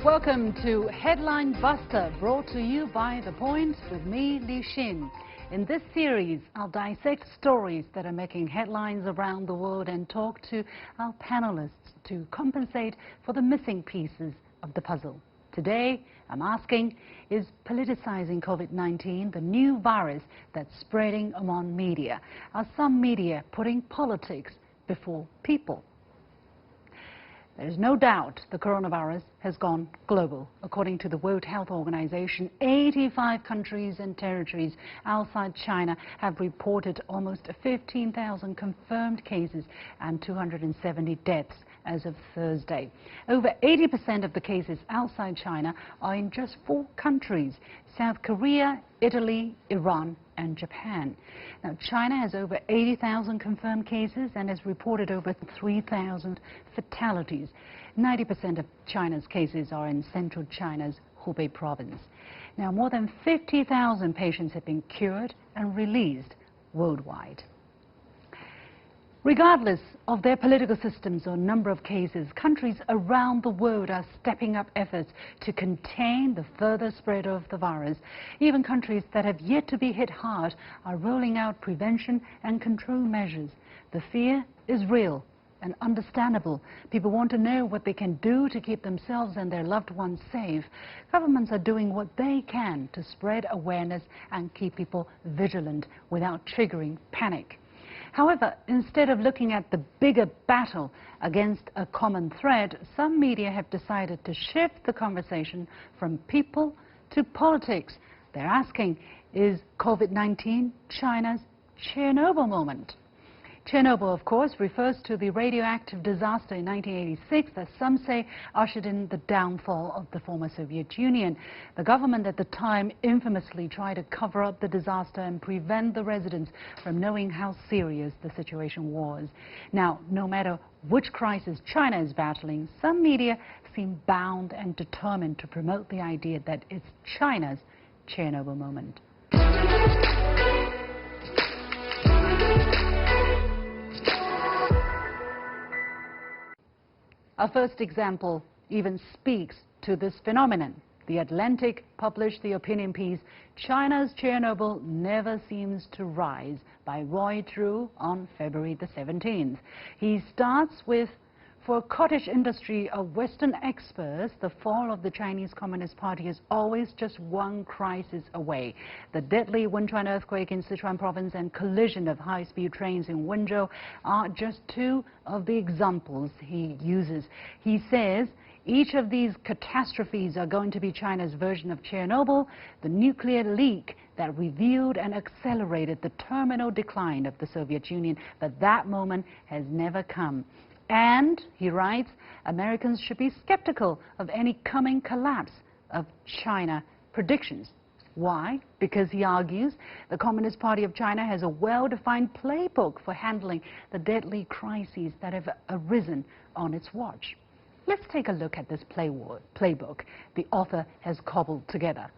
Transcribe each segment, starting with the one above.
Welcome to Headline Buster, brought to you by The Point with me, Li Xin. In this series, I'll dissect stories that are making headlines around the world and talk to our panelists to compensate for the missing pieces of the puzzle. Today, I'm asking, is politicizing COVID-19 the new virus that's spreading among media? Are some media putting politics before people? There's no doubt the coronavirus has gone global. According to the World Health Organization, 85 countries and territories outside China have reported almost 15,000 confirmed cases and 270 deaths as of Thursday. Over 80% of the cases outside China are in just 4 countries: South Korea, Italy, Iran, and Japan. Now, China has over 80,000 confirmed cases and has reported over 3,000 fatalities. 90% of China's cases are in central China's Hubei province. Now, more than 50,000 patients have been cured and released worldwide. Regardless of their political systems or number of cases, countries around the world are stepping up efforts to contain the further spread of the virus. Even countries that have yet to be hit hard are rolling out prevention and control measures. The fear is real and understandable. People want to know what they can do to keep themselves and their loved ones safe. Governments are doing what they can to spread awareness and keep people vigilant without triggering panic. However, instead of looking at the bigger battle against a common threat, some media have decided to shift the conversation from people to politics. They're asking, is COVID-19 China's Chernobyl moment? Chernobyl, of course, refers to the radioactive disaster in 1986 that some say ushered in the downfall of the former Soviet Union. The government at the time infamously tried to cover up the disaster and prevent the residents from knowing how serious the situation was. Now, no matter which crisis China is battling, some media seem bound and determined to promote the idea that it's China's Chernobyl moment. Our first example even speaks to this phenomenon. The Atlantic published the opinion piece, "China's Chernobyl Never Seems to Rise," by Roy Drew on February the 17th. He starts with, for a cottage industry of Western experts, the fall of the Chinese Communist Party is always just one crisis away. The deadly Wenchuan earthquake in Sichuan province and collision of high-speed trains in Wenzhou are just 2 of the examples he uses. He says each of these catastrophes are going to be China's version of Chernobyl, the nuclear leak that revealed and accelerated the terminal decline of the Soviet Union, but that moment has never come. And, he writes, Americans should be skeptical of any coming collapse of China predictions. Why? Because, he argues, the Communist Party of China has a well-defined playbook for handling the deadly crises that have arisen on its watch. Let's take a look at this playbook the author has cobbled together.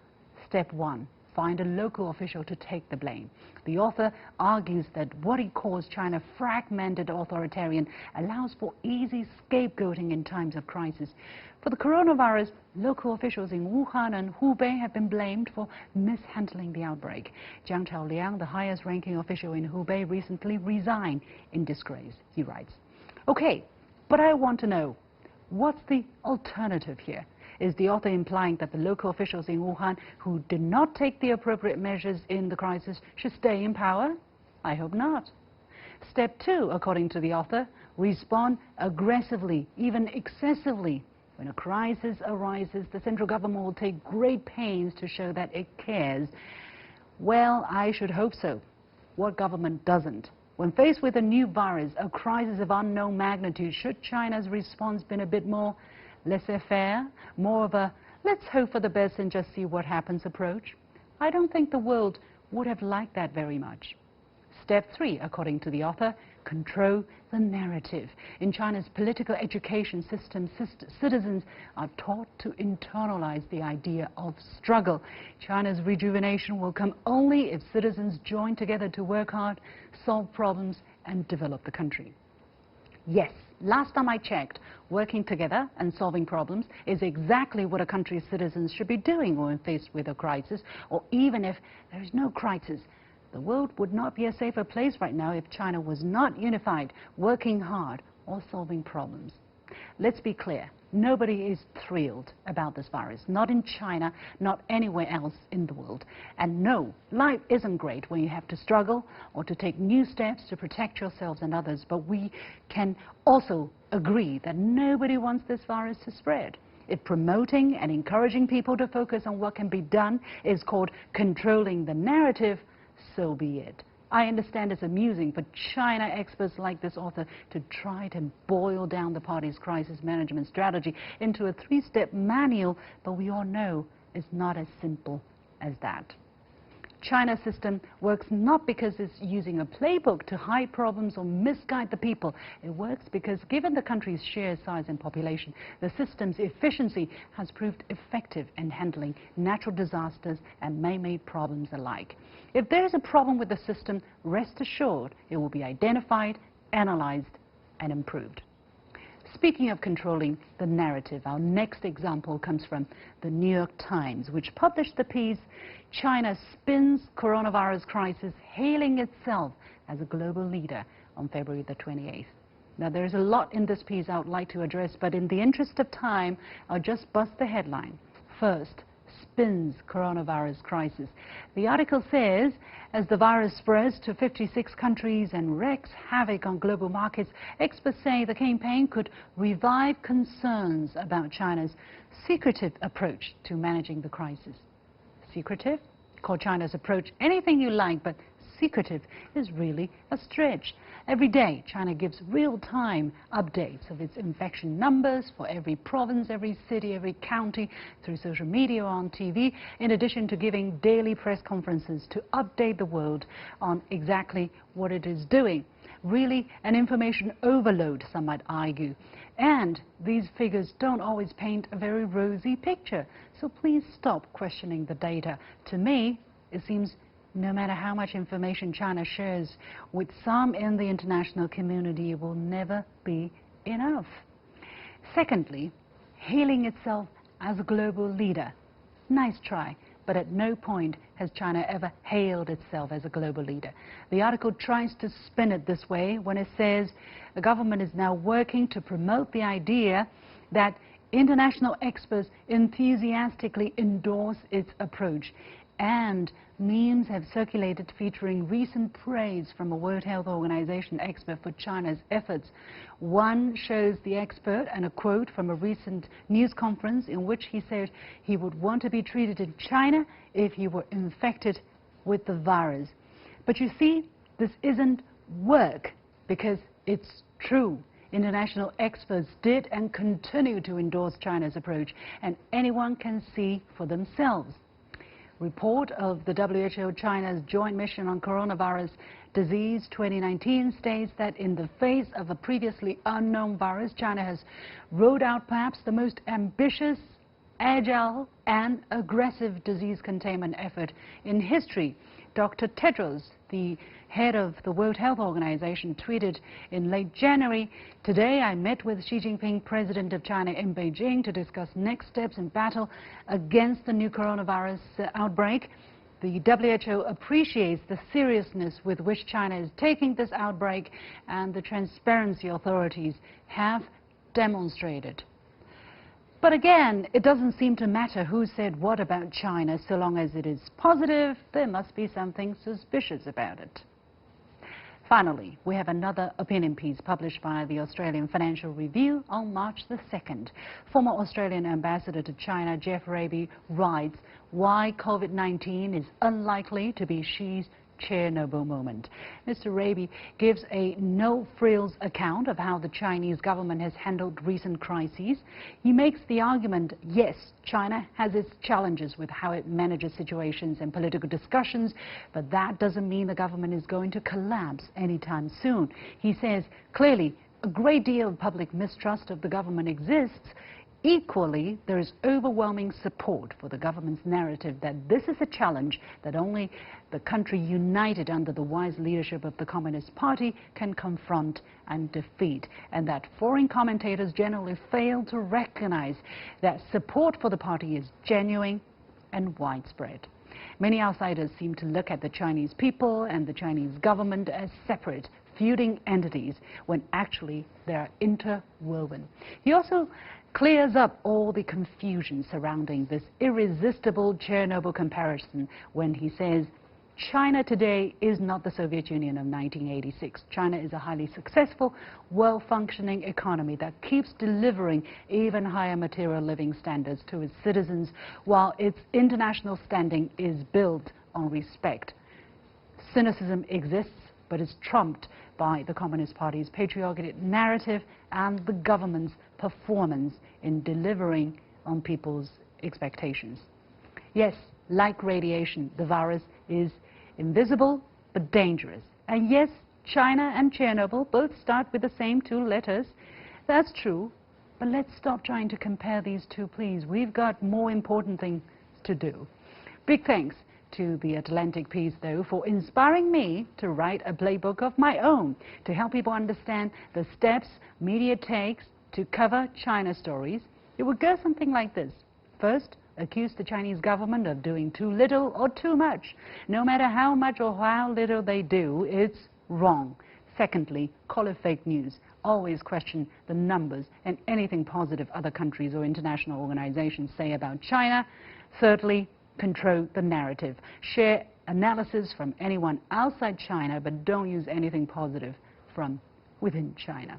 Step 1. Find a local official to take the blame. The author argues that what he calls China fragmented authoritarian allows for easy scapegoating in times of crisis. For the coronavirus, local officials in Wuhan and Hubei have been blamed for mishandling the outbreak. Jiang Chaoliang, the highest-ranking official in Hubei, recently resigned in disgrace, he writes. Okay, but I want to know, what's the alternative here? Is the author implying that the local officials in Wuhan who did not take the appropriate measures in the crisis should stay in power? I hope not. Step 2, according to the author, respond aggressively, even excessively. When a crisis arises, the central government will take great pains to show that it cares. Well, I should hope so. What government doesn't? When faced with a new virus, a crisis of unknown magnitude, should China's response been a bit more laissez-faire, more of a let's hope for the best and just see what happens approach? I don't think the world would have liked that very much. Step 3, according to the author, control the narrative. In China's political education system, citizens are taught to internalize the idea of struggle. China's rejuvenation will come only if citizens join together to work hard, solve problems, and develop the country. Yes, last time I checked, working together and solving problems is exactly what a country's citizens should be doing when faced with a crisis, or even if there is no crisis. The world would not be a safer place right now if China was not unified, working hard, or solving problems. Let's be clear, nobody is thrilled about this virus, not in China, not anywhere else in the world. And no, life isn't great when you have to struggle or to take new steps to protect yourselves and others, but we can also agree that nobody wants this virus to spread. If promoting and encouraging people to focus on what can be done is called controlling the narrative, so be it. I understand it's amusing for China experts like this author to try to boil down the party's crisis management strategy into a three-step manual, but we all know it's not as simple as that. China's system works not because it's using a playbook to hide problems or misguide the people. It works because, given the country's sheer size and population, the system's efficiency has proved effective in handling natural disasters and man-made problems alike. If there is a problem with the system, rest assured it will be identified, analyzed, and improved. Speaking of controlling the narrative, our next example comes from the New York Times, which published the piece, "China Spins Coronavirus Crisis, Hailing Itself as a Global Leader," on February the 28th. Now, there's a lot in this piece I would like to address, but in the interest of time, I'll just bust the headline. First, spins coronavirus crisis. The article says, as the virus spreads to 56 countries and wreaks havoc on global markets, experts say the campaign could revive concerns about China's secretive approach to managing the crisis. Secretive? Call China's approach anything you like, but secretive is really a stretch. Every day, China gives real-time updates of its infection numbers for every province, every city, every county, through social media or on TV, in addition to giving daily press conferences to update the world on exactly what it is doing. Really an information overload, some might argue. And these figures don't always paint a very rosy picture. So please stop questioning the data. To me, it seems no matter how much information China shares with some in the international community, it will never be enough. Secondly, hailing itself as a global leader. Nice try, but at no point has China ever hailed itself as a global leader. The article tries to spin it this way when it says the government is now working to promote the idea that international experts enthusiastically endorse its approach. And memes have circulated featuring recent praise from a World Health Organization expert for China's efforts. One shows the expert and a quote from a recent news conference in which he said he would want to be treated in China if he were infected with the virus. But you see, this isn't work because it's true. International experts did and continue to endorse China's approach, and anyone can see for themselves. Report of the WHO China's Joint Mission on Coronavirus Disease 2019 states that in the face of a previously unknown virus, China has rolled out perhaps the most ambitious, agile and aggressive disease containment effort in history. Dr. Tedros, the head of the World Health Organization, tweeted in late January, "Today I met with Xi Jinping, President of China, in Beijing to discuss next steps in battle against the new coronavirus outbreak. The WHO appreciates the seriousness with which China is taking this outbreak and the transparency authorities have demonstrated." But again, it doesn't seem to matter who said what about China. So long as it is positive, there must be something suspicious about it. Finally, we have another opinion piece published by the Australian Financial Review on March the 2nd. Former Australian ambassador to China, Jeff Raby, writes why COVID-19 is unlikely to be Xi's Chernobyl moment. Mr. Raby gives a no-frills account of how the Chinese government has handled recent crises. He makes the argument, yes, China has its challenges with how it manages situations and political discussions, but that doesn't mean the government is going to collapse anytime soon. He says, clearly, a great deal of public mistrust of the government exists. Equally, there is overwhelming support for the government's narrative that this is a challenge that only the country united under the wise leadership of the Communist Party can confront and defeat, and that foreign commentators generally fail to recognize that support for the party is genuine and widespread. Many outsiders seem to look at the Chinese people and the Chinese government as separate, feuding entities, when actually they are interwoven. He also clears up all the confusion surrounding this irresistible Chernobyl comparison when he says, China today is not the Soviet Union of 1986. China is a highly successful, well-functioning economy that keeps delivering even higher material living standards to its citizens, while its international standing is built on respect. Cynicism exists, but is trumped by the Communist Party's patriotic narrative and the government's performance in delivering on people's expectations. Yes, like radiation, the virus is invisible but dangerous. And yes, China and Chernobyl both start with the same two letters. That's true, but let's stop trying to compare these two, please. We've got more important things to do. Big thanks to the Atlantic piece, though, for inspiring me to write a playbook of my own to help people understand the steps media takes to cover China stories. It would go something like this. First, accuse the Chinese government of doing too little or too much. No matter how much or how little they do, it's wrong. Secondly, call it fake news. Always question the numbers and anything positive other countries or international organizations say about China. Thirdly, control the narrative. Share analysis from anyone outside China, but don't use anything positive from within China.